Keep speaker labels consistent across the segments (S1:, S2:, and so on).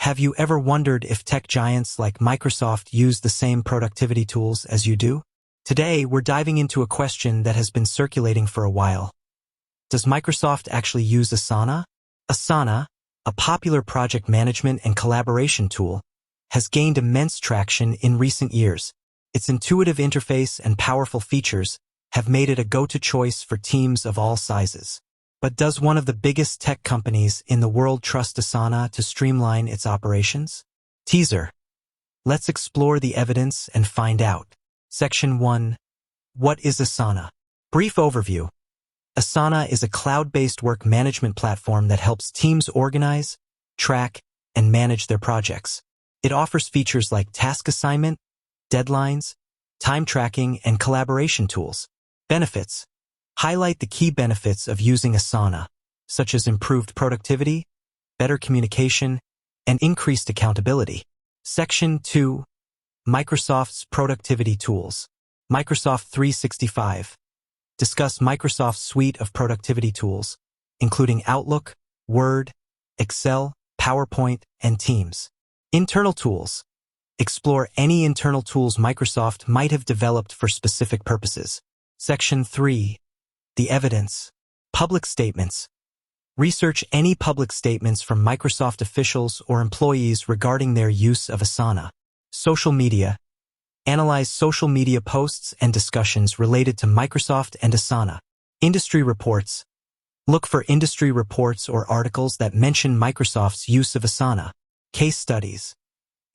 S1: Have you ever wondered if tech giants like Microsoft use the same productivity tools as you do? Today, we're diving into a question that has been circulating for a while. Does Microsoft actually use Asana? Asana, a popular project management and collaboration tool, has gained immense traction in recent years. Its intuitive interface and powerful features have made it a go-to choice for teams of all sizes. But does one of the biggest tech companies in the world trust Asana to streamline its operations? Teaser. Let's explore the evidence and find out. Section 1. What is Asana? Brief overview. Asana is a cloud-based work management platform that helps teams organize, track, and manage their projects. It offers features like task assignment, deadlines, time tracking, and collaboration tools. Benefits. Highlight the key benefits of using Asana, such as improved productivity, better communication, and increased accountability. Section 2. Microsoft's productivity tools. Microsoft 365. Discuss Microsoft's suite of productivity tools, including Outlook, Word, Excel, PowerPoint, and Teams. Internal tools. Explore any internal tools Microsoft might have developed for specific purposes. Section 3. The evidence. Public statements. Research any public statements from Microsoft officials or employees regarding their use of Asana. Social media. Analyze social media posts and discussions related to Microsoft and Asana. Industry reports. Look for industry reports or articles that mention Microsoft's use of Asana. Case studies.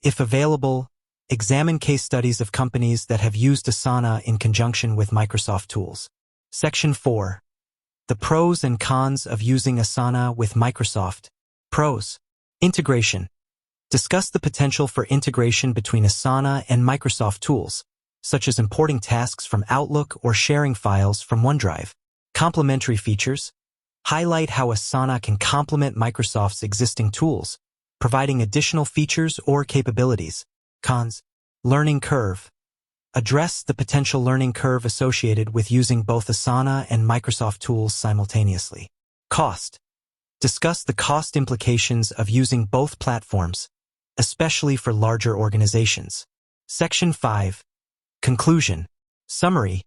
S1: If available, examine case studies of companies that have used Asana in conjunction with Microsoft tools. Section 4. The pros and cons of using Asana with Microsoft. Pros. Integration. Discuss the potential for integration between Asana and Microsoft tools, such as importing tasks from Outlook or sharing files from OneDrive. Complementary features. Highlight how Asana can complement Microsoft's existing tools, providing additional features or capabilities. Cons. Learning curve. Address the potential learning curve associated with using both Asana and Microsoft tools simultaneously. Cost. Discuss the cost implications of using both platforms, especially for larger organizations. Section 5. Conclusion. Summary.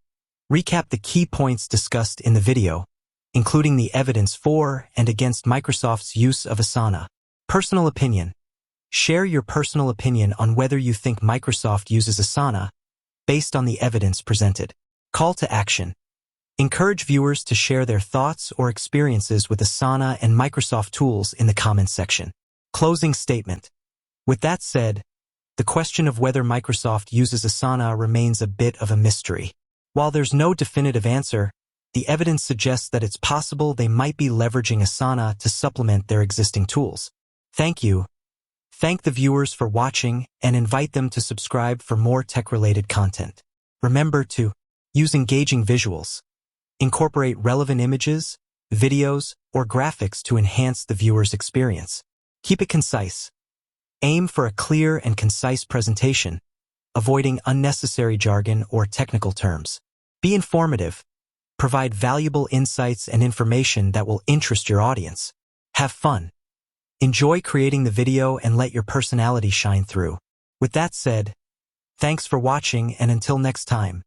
S1: Recap the key points discussed in the video, including the evidence for and against Microsoft's use of Asana. Personal opinion. Share your personal opinion on whether you think Microsoft uses Asana based on the evidence presented. Call to action. Encourage viewers to share their thoughts or experiences with Asana and Microsoft tools in the comments section. Closing statement. With that said, the question of whether Microsoft uses Asana remains a bit of a mystery. While there's no definitive answer, the evidence suggests that it's possible they might be leveraging Asana to supplement their existing tools. Thank you. Thank the viewers for watching and invite them to subscribe for more tech-related content. Remember to use engaging visuals. Incorporate relevant images, videos, or graphics to enhance the viewer's experience. Keep it concise. Aim for a clear and concise presentation, avoiding unnecessary jargon or technical terms. Be informative. Provide valuable insights and information that will interest your audience. Have fun. Enjoy creating the video and let your personality shine through. With that said, thanks for watching, and until next time.